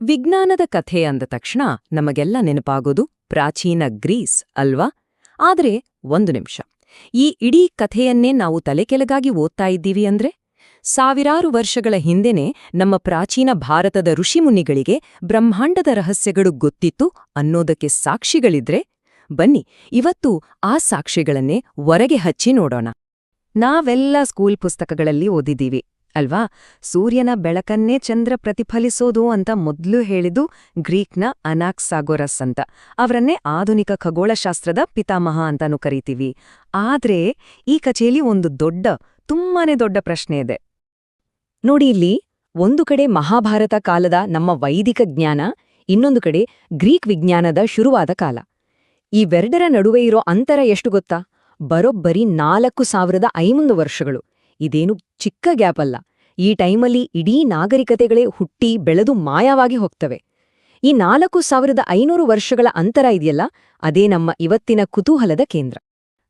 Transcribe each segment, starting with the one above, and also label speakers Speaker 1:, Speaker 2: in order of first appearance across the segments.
Speaker 1: ವಿಜ್ಞಾನದ ಕಥೆ ಅಂದ ತಕ್ಷಣ ನಮಗೆಲ್ಲ ನೆನಪಾಗೋದು ಪ್ರಾಚೀನ ಗ್ರೀಸ್ ಅಲ್ವಾ? ಆದ್ರೆ ಒಂದು ನಿಮಿಷ, ಈ ಇಡೀ ಕಥೆಯನ್ನೇ ನಾವು ತಲೆಕೆಳಗಾಗಿ ಓದ್ತಾ ಇದ್ದೀವಿ ಅಂದ್ರೆ ಸಾವಿರಾರು ವರ್ಷಗಳ ಹಿಂದೆನೇ ನಮ್ಮ ಪ್ರಾಚೀನ ಭಾರತದ ಋಷಿಮುನಿಗಳಿಗೆ ಬ್ರಹ್ಮಾಂಡದ ರಹಸ್ಯಗಳು ಗೊತ್ತಿತ್ತು ಅನ್ನೋದಕ್ಕೆ ಸಾಕ್ಷಿಗಳಿದ್ರೆ ಬನ್ನಿ ಇವತ್ತು ಆ ಸಾಕ್ಷಿಗಳನ್ನೇ ಹೊರಗೆ ಹಚ್ಚಿ ನೋಡೋಣ. ನಾವೆಲ್ಲ ಸ್ಕೂಲ್ ಪುಸ್ತಕಗಳಲ್ಲಿ ಓದಿದ್ದೀವಿ ಅಲ್ವಾ? ಸೂರ್ಯನ ಬೆಳಕನ್ನೇ ಚಂದ್ರ ಪ್ರತಿಫಲಿಸೋದು ಅಂತ ಮೊದ್ಲು ಹೇಳಿದ್ದು ಗ್ರೀಕ್ನ ಅನಾಕ್ಸಾಗೊರಸ್ ಅಂತ. ಅವರನ್ನೇ ಆಧುನಿಕ ಖಗೋಳಶಾಸ್ತ್ರದ ಪಿತಾಮಹ ಅಂತಾನೂ ಕರೀತೀವಿ. ಆದ್ರೆ ಈ ಕಥೆಯಲ್ಲಿ ಒಂದು ತುಂಬಾನೇ ದೊಡ್ಡ ಪ್ರಶ್ನೆ ಇದೆ ನೋಡಿ. ಇಲ್ಲಿ ಒಂದು ಕಡೆ ಮಹಾಭಾರತ ಕಾಲದ ನಮ್ಮ ವೈದಿಕ ಜ್ಞಾನ, ಇನ್ನೊಂದು ಕಡೆ ಗ್ರೀಕ್ ವಿಜ್ಞಾನದ ಶುರುವಾದ ಕಾಲ. ಇವೆರಡರ ನಡುವೆ ಇರೋ ಅಂತರ ಎಷ್ಟು ಗೊತ್ತಾ? ಬರೋಬ್ಬರಿ 4500 ವರ್ಷಗಳು. ಇದೇನು ಚಿಕ್ಕ ಗ್ಯಾಪ್ ಅಲ್ಲ. ಈ ಟೈಮಲ್ಲಿ ಇಡೀ ನಾಗರಿಕತೆಗಳೇ ಹುಟ್ಟಿ ಬೆಳೆದು ಮಾಯವಾಗಿ ಹೋಗ್ತವೆ. ಈ 4500 ವರ್ಷಗಳ ಅಂತರ ಇದೆಯಲ್ಲ, ಅದೇ ನಮ್ಮ ಇವತ್ತಿನ ಕುತೂಹಲದ ಕೇಂದ್ರ.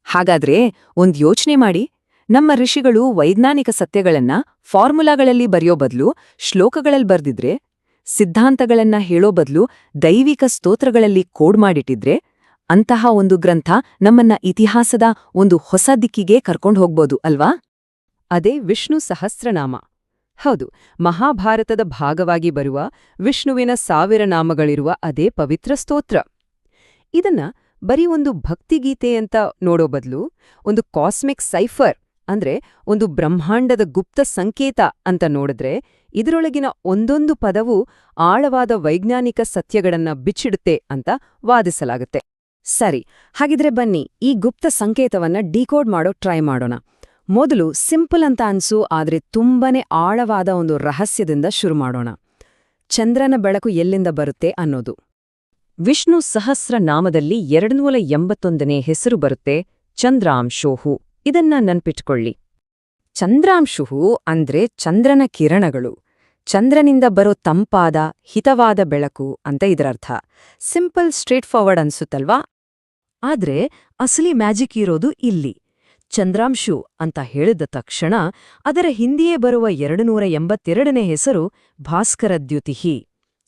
Speaker 1: ಹಾಗಾದ್ರೆ ಒಂದ್ ಯೋಚನೆ ಮಾಡಿ, ನಮ್ಮ ಋಷಿಗಳು ವೈಜ್ಞಾನಿಕ ಸತ್ಯಗಳನ್ನ ಫಾರ್ಮುಲಾಗಳಲ್ಲಿ ಬರೆಯೋ ಬದಲು ಶ್ಲೋಕಗಳಲ್ಲಿ ಬರ್ದಿದ್ರೆ, ಸಿದ್ಧಾಂತಗಳನ್ನ ಹೇಳೋ ಬದಲು ದೈವಿಕ ಸ್ತೋತ್ರಗಳಲ್ಲಿ ಕೋಡ್ ಮಾಡಿಟ್ಟಿದ್ರೆ, ಅಂತಹ ಒಂದು ಗ್ರಂಥ ನಮ್ಮನ್ನ ಇತಿಹಾಸದ ಒಂದು ಹೊಸ ದಿಕ್ಕಿಗೆ ಕರ್ಕೊಂಡು ಹೋಗ್ಬೋದು ಅಲ್ವಾ? ಅದೇ ವಿಷ್ಣು ಸಹಸ್ರನಾಮ. ಹೌದು, ಮಹಾಭಾರತದ ಭಾಗವಾಗಿ ಬರುವ ವಿಷ್ಣುವಿನ 1000 ನಾಮಗಳಿರುವ ಅದೇ ಪವಿತ್ರ ಸ್ತೋತ್ರ. ಇದನ್ನ ಬರೀ ಒಂದು ಭಕ್ತಿಗೀತೆ ಅಂತ ನೋಡೋ ಬದಲು ಒಂದು ಕಾಸ್ಮಿಕ್ ಸೈಫರ್, ಅಂದ್ರೆ ಒಂದು ಬ್ರಹ್ಮಾಂಡದ ಗುಪ್ತ ಸಂಕೇತ ಅಂತ ನೋಡಿದ್ರೆ, ಇದರೊಳಗಿನ ಒಂದೊಂದು ಪದವೂ ಆಳವಾದ ವೈಜ್ಞಾನಿಕ ಸತ್ಯಗಳನ್ನ ಬಿಚ್ಚಿಡುತ್ತೆ ಅಂತ ವಾದಿಸಲಾಗುತ್ತೆ. ಸರಿ, ಹಾಗಿದ್ರೆ ಬನ್ನಿ ಈ ಗುಪ್ತ ಸಂಕೇತವನ್ನ ಡಿಕೋಡ್ ಮಾಡೋ ಟ್ರೈ ಮಾಡೋಣ. ಮೊದಲು ಸಿಂಪಲ್ ಅಂತ ಅನ್ಸು, ಆದ್ರೆ ತುಂಬಾನೇ ಆಳವಾದ ಒಂದು ರಹಸ್ಯದಿಂದ ಶುರು ಮಾಡೋಣ. ಚಂದ್ರನ ಬೆಳಕು ಎಲ್ಲಿಂದ ಬರುತ್ತೆ ಅನ್ನೋದು. ವಿಷ್ಣು ಸಹಸ್ರನಾಮದಲ್ಲಿ 281ನೇ ಹೆಸರು ಬರುತ್ತೆ, ಚಂದ್ರಾಂಶೋಹು. ಇದನ್ನ ನೆನ್ಪಿಟ್ಕೊಳ್ಳಿ. ಚಂದ್ರಾಂಶುಹು ಅಂದ್ರೆ ಚಂದ್ರನ ಕಿರಣಗಳು, ಚಂದ್ರನಿಂದ ಬರೋ ತಂಪಾದ ಹಿತವಾದ ಬೆಳಕು ಅಂತ ಇದರರ್ಥ. ಸಿಂಪಲ್ ಸ್ಟ್ರೇಟ್ ಫಾರ್ವರ್ಡ್ ಅನ್ಸುತ್ತಲ್ವಾ? ಆದ್ರೆ ಅಸಲಿ ಮ್ಯಾಜಿಕ್ ಇರೋದು ಇಲ್ಲಿ. ಚಂದ್ರಾಂಶು ಅಂತ ಹೇಳಿದ ತಕ್ಷಣ ಅದರ ಹಿಂದಿಯೇ ಬರುವ 282ನೇ ಹೆಸರು ಭಾಸ್ಕರದ್ಯುತಿಹಿ.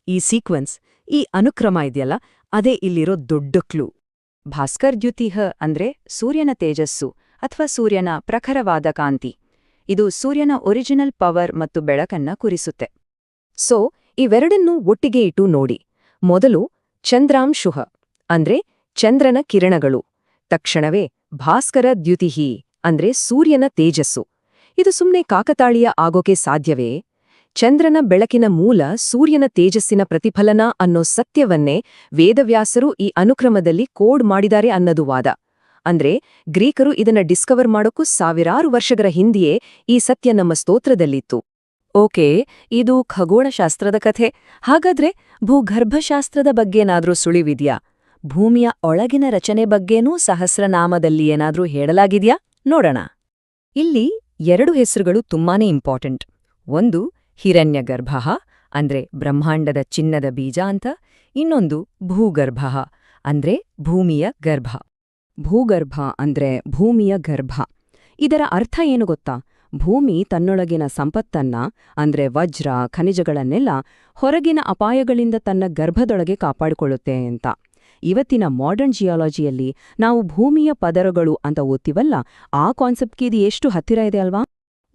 Speaker 1: ಈ ಸೀಕ್ವೆನ್ಸ್, ಈ ಅನುಕ್ರಮ ಇದೆಯಲ್ಲ, ಅದೇ ಇಲ್ಲಿರೋ ದೊಡ್ಡ ಕ್ಲೂ. ಭಾಸ್ಕರ್ದ್ಯುತಿಹ ಅಂದ್ರೆ ಸೂರ್ಯನ ತೇಜಸ್ಸು ಅಥವಾ ಸೂರ್ಯನ ಪ್ರಖರವಾದ ಕಾಂತಿ. ಇದು ಸೂರ್ಯನ ಒರಿಜಿನಲ್ ಪವರ್ ಮತ್ತು ಬೆಳಕನ್ನ ಕುರಿಸುತ್ತೆ. ಸೊ ಇವೆರಡನ್ನೂ ಒಟ್ಟಿಗೆ ಇಟ್ಟು ನೋಡಿ. ಮೊದಲು ಚಂದ್ರಾಂಶುಹ ಅಂದ್ರೆ ಚಂದ್ರನ ಕಿರಣಗಳು, ತಕ್ಷಣವೇ ಭಾಸ್ಕರ ದ್ಯುತಿಹಿ ಅಂದ್ರೆ ಸೂರ್ಯನ ತೇಜಸ್ಸು. ಇದು ಸುಮ್ನೆ ಕಾಕತಾಳೀಯ ಆಗೋಕೆ ಸಾಧ್ಯವೇ? ಚಂದ್ರನ ಬೆಳಕಿನ ಮೂಲ ಸೂರ್ಯನ ತೇಜಸ್ಸಿನ ಪ್ರತಿಫಲನ ಅನ್ನೋ ಸತ್ಯವನ್ನೇ ವೇದವ್ಯಾಸರು ಈ ಅನುಕ್ರಮದಲ್ಲಿ ಕೋಡ್ ಮಾಡಿದ್ದಾರೆ ಅನ್ನೋದು ವಾದ. ಅಂದ್ರೆ ಗ್ರೀಕರು ಇದನ್ನ ಡಿಸ್ಕವರ್ ಮಾಡೋಕ್ಕೂ ಸಾವಿರಾರು ವರ್ಷಗಳ ಹಿಂದೆಯೇ ಈ ಸತ್ಯ ನಮ್ಮ ಸ್ತೋತ್ರದಲ್ಲಿತ್ತು. ಓಕೆ, ಇದು ಖಗೋಳಶಾಸ್ತ್ರದ ಕಥೆ. ಹಾಗಾದ್ರೆ ಭೂಗರ್ಭಶಾಸ್ತ್ರದ ಬಗ್ಗೆನಾದ್ರೂ ಸುಳಿವಿದ್ಯಾ? ಭೂಮಿಯ ಒಳಗಿನ ರಚನೆ ಬಗ್ಗೆನೂ ಸಹಸ್ರನಾಮದಲ್ಲಿ ಏನಾದ್ರೂ ಹೇಳಲಾಗಿದ್ಯಾ? ನೋಡೋಣ. ಇಲ್ಲಿ 2 ಹೆಸರುಗಳು ತುಂಬಾನೇ ಇಂಪಾರ್ಟೆಂಟ್. ಒಂದು ಹಿರಣ್ಯಗರ್ಭ ಅಂದ್ರೆ ಬ್ರಹ್ಮಾಂಡದ ಚಿನ್ನದ ಬೀಜ ಅಂತ, ಇನ್ನೊಂದು ಭೂಗರ್ಭ ಅಂದ್ರೆ ಭೂಮಿಯ ಗರ್ಭ. ಭೂಗರ್ಭ ಅಂದ್ರೆ ಭೂಮಿಯ ಗರ್ಭ. ಇದರ ಅರ್ಥ ಏನು ಗೊತ್ತಾ? ಭೂಮಿ ತನ್ನೊಳಗಿನ ಸಂಪತ್ತನ್ನ ಅಂದ್ರೆ ವಜ್ರ, ಖನಿಜಗಳನ್ನೆಲ್ಲ ಹೊರಗಿನ ಅಪಾಯಗಳಿಂದ ತನ್ನ ಗರ್ಭದೊಳಗೆ ಕಾಪಾಡಿಕೊಳ್ಳುತ್ತೆ ಅಂತ. ಇವತ್ತಿನ ಮಾಡರ್ನ್ ಜಿಯಾಲಜಿಯಲ್ಲಿ ನಾವು ಭೂಮಿಯ ಪದರಗಳು ಅಂತ ಓದ್ತೀವಲ್ಲ, ಆ ಕಾನ್ಸೆಪ್ಟ್ಗೆ ಇದು ಎಷ್ಟು ಹತ್ತಿರ ಇದೆ ಅಲ್ವಾ?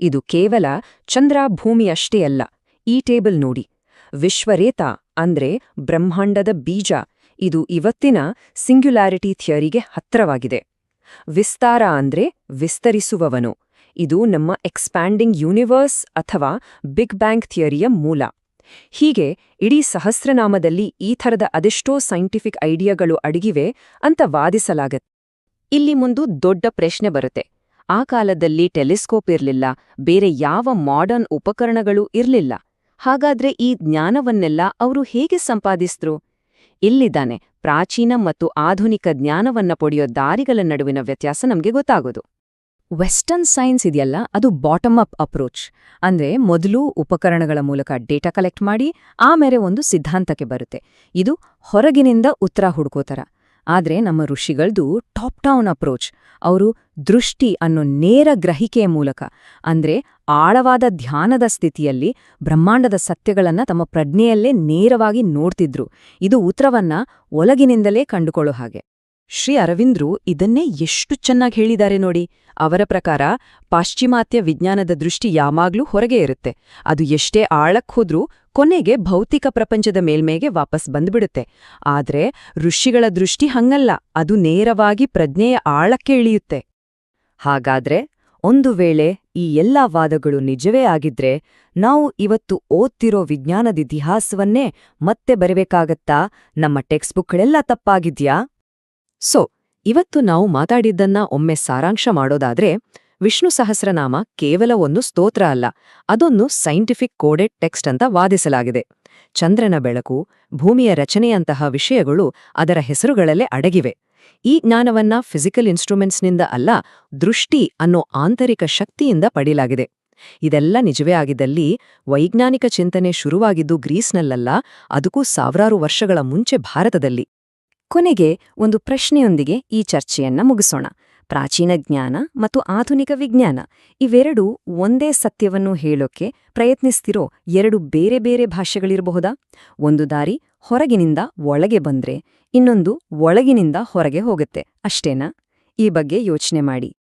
Speaker 1: ಇದು ಕೇವಲ ಚಂದ್ರ ಭೂಮಿಯಷ್ಟೇ ಅಲ್ಲ. ಈ ಟೇಬಲ್ ನೋಡಿ. ವಿಶ್ವರೇತ ಅಂದ್ರೆ ಬ್ರಹ್ಮಾಂಡದ ಬೀಜ. ಇದು ಇವತ್ತಿನ ಸಿಂಗ್ಯುಲಾರಿಟಿ ಥಿಯರಿಗೆ ಹತ್ರವಾಗಿದೆ. ವಿಸ್ತಾರ ಅಂದ್ರೆ ವಿಸ್ತರಿಸುವವನು. ಇದು ನಮ್ಮ ಎಕ್ಸ್ಪ್ಯಾಂಡಿಂಗ್ ಯೂನಿವರ್ಸ್ ಅಥವಾ ಬಿಗ್ ಬ್ಯಾಂಗ್ ಥಿಯರಿಯ ಮೂಲ. ಹೀಗೆ ಇಡೀ ಸಹಸ್ರನಾಮದಲ್ಲಿ ಈ ಥರದ ಅದೆಷ್ಟೋ ಸೈಂಟಿಫಿಕ್ ಐಡಿಯಾಗಳು ಅಡಗಿವೆ ಅಂತ ವಾದಿಸಲಾಗತ್ತೆ. ಇಲ್ಲಿ ಮುಂದೆ ದೊಡ್ಡ ಪ್ರಶ್ನೆ ಬರುತ್ತೆ. ಆ ಕಾಲದಲ್ಲಿ ಟೆಲಿಸ್ಕೋಪ್ ಇರ್ಲಿಲ್ಲ, ಬೇರೆ ಯಾವ ಮಾಡರ್ನ್ ಉಪಕರಣಗಳೂ ಇರ್ಲಿಲ್ಲ. ಹಾಗಾದ್ರೆ ಈ ಜ್ಞಾನವನ್ನೆಲ್ಲ ಅವರು ಹೇಗೆ ಸಂಪಾದಿಸಿದ್ರು? ಇಲ್ಲಿದ್ದಾನೆ ಪ್ರಾಚೀನ ಮತ್ತು ಆಧುನಿಕ ಜ್ಞಾನವನ್ನ ಪಡೆಯೋ ದಾರಿಗಳ ನಡುವಿನ ವ್ಯತ್ಯಾಸ ನಮ್ಗೆ ಗೊತ್ತಾಗೋದು. ವೆಸ್ಟರ್ನ್ ಸೈನ್ಸ್ ಇದೆಯಲ್ಲ, ಅದು ಬಾಟಮ್ ಅಪ್ ಅಪ್ರೋಚ್. ಅಂದ್ರೆ ಮೊದಲು ಉಪಕರಣಗಳ ಮೂಲಕ ಡೇಟಾ ಕಲೆಕ್ಟ್ ಮಾಡಿ ಆಮೇಲೆ ಒಂದು ಸಿದ್ಧಾಂತಕ್ಕೆ ಬರುತ್ತೆ. ಇದು ಹೊರಗಿನಿಂದ ಉತ್ತರ ಹುಡುಕೋತರ. ಆದ್ರೆ ನಮ್ಮ ಋಷಿಗಳ್ದು ಟಾಪ್ ಡೌನ್ ಅಪ್ರೋಚ್. ಅವರು ದೃಷ್ಟಿ ಅನ್ನೋ ನೇರ ಗ್ರಹಿಕೆಯ ಮೂಲಕ, ಅಂದ್ರೆ ಆಳವಾದ ಧ್ಯಾನದ ಸ್ಥಿತಿಯಲ್ಲಿ ಬ್ರಹ್ಮಾಂಡದ ಸತ್ಯಗಳನ್ನ ತಮ್ಮ ಪ್ರಜ್ಞೆಯಲ್ಲೇ ನೇರವಾಗಿ ನೋಡ್ತಿದ್ರು. ಇದು ಉತ್ತರವನ್ನ ಒಳಗಿನಿಂದಲೇ ಕಂಡುಕೊಳ್ಳೋ ಹಾಗೆ. ಶ್ರೀ ಅರವಿಂದ್ರು ಇದನ್ನೇ ಎಷ್ಟು ಚೆನ್ನಾಗಿ ಹೇಳಿದ್ದಾರೆ ನೋಡಿ. ಅವರ ಪ್ರಕಾರ ಪಾಶ್ಚಿಮಾತ್ಯ ವಿಜ್ಞಾನದ ದೃಷ್ಟಿ ಯಾವಾಗ್ಲೂ ಹೊರಗೆ ಇರುತ್ತೆ. ಅದು ಎಷ್ಟೇ ಆಳಕ್ಕೆ ಹೋದ್ರೂ ಕೊನೆಗೆ ಭೌತಿಕ ಪ್ರಪಂಚದ ಮೇಲ್ಮೇಗೆ ವಾಪಸ್ ಬಂದ್ಬಿಡುತ್ತೆ. ಆದ್ರೆ ಋಷಿಗಳ ದೃಷ್ಟಿ ಹಂಗಲ್ಲ, ಅದು ನೇರವಾಗಿ ಪ್ರಜ್ಞೆಯ ಆಳಕ್ಕೆ ಇಳಿಯುತ್ತೆ. ಹಾಗಾದ್ರೆ ಒಂದು ವೇಳೆ ಈ ಎಲ್ಲಾ ವಾದಗಳು ನಿಜವೇ ಆಗಿದ್ರೆ, ನಾವು ಇವತ್ತು ಓದ್ತಿರೋ ವಿಜ್ಞಾನದ ಇತಿಹಾಸವನ್ನೇ ಮತ್ತೆ ಬರಬೇಕಾಗತ್ತಾ? ನಮ್ಮ ಟೆಕ್ಸ್ಟ್ ಬುಕ್ಗಳೆಲ್ಲ ತಪ್ಪಾಗಿದ್ಯಾ? ಇವತ್ತು ನಾವು ಮಾತಾಡಿದ್ದನ್ನ ಒಮ್ಮೆ ಸಾರಾಂಶ ಮಾಡೋದಾದ್ರೆ, ವಿಷ್ಣು ಸಹಸ್ರನಾಮ ಕೇವಲ ಒಂದು ಸ್ತೋತ್ರ ಅಲ್ಲ, ಅದೊಂದು ಸೈಂಟಿಫಿಕ್ ಕೋಡೆಡ್ ಟೆಕ್ಸ್ಟ್ ಅಂತ ವಾದಿಸಲಾಗಿದೆ. ಚಂದ್ರನ ಬೆಳಕು, ಭೂಮಿಯ ರಚನೆಯಂತಹ ವಿಷಯಗಳು ಅದರ ಹೆಸರುಗಳಲ್ಲೇ ಅಡಗಿವೆ. ಈ ಜ್ಞಾನವನ್ನ ಫಿಸಿಕಲ್ ಇನ್ಸ್ಟ್ರೂಮೆಂಟ್ಸ್ನಿಂದ ಅಲ್ಲ, ದೃಷ್ಟಿ ಅನ್ನೋ ಆಂತರಿಕ ಶಕ್ತಿಯಿಂದ ಪಡೆಯಲಾಗಿದೆ. ಇದೆಲ್ಲ ನಿಜವೇ ಆಗಿದ್ದಲ್ಲಿ ವೈಜ್ಞಾನಿಕ ಚಿಂತನೆ ಶುರುವಾಗಿದ್ದು ಗ್ರೀಸ್ನಲ್ಲಲ್ಲ, ಅದಕ್ಕೂ ಸಾವಿರಾರು ವರ್ಷಗಳ ಮುಂಚೆ ಭಾರತದಲ್ಲಿ. ಕೊನೆಗೆ ಒಂದು ಪ್ರಶ್ನೆಯೊಂದಿಗೆ ಈ ಚರ್ಚೆಯನ್ನ ಮುಗಿಸೋಣ. ಪ್ರಾಚೀನ ಜ್ಞಾನ ಮತ್ತು ಆಧುನಿಕ ವಿಜ್ಞಾನ ಇವೆರಡೂ ಒಂದೇ ಸತ್ಯವನ್ನು ಹೇಳೋಕೆ ಪ್ರಯತ್ನಿಸ್ತಿರೋ ಎರಡು ಬೇರೆ ಬೇರೆ ಭಾಷೆಗಳಿರಬಹುದಾ? ಒಂದು ದಾರಿ ಹೊರಗಿನಿಂದ ಒಳಗೆ ಬಂದ್ರೆ, ಇನ್ನೊಂದು ಒಳಗಿನಿಂದ ಹೊರಗೆ ಹೋಗುತ್ತೆ, ಅಷ್ಟೇನಾ? ಈ ಬಗ್ಗೆ ಯೋಚನೆ ಮಾಡಿ.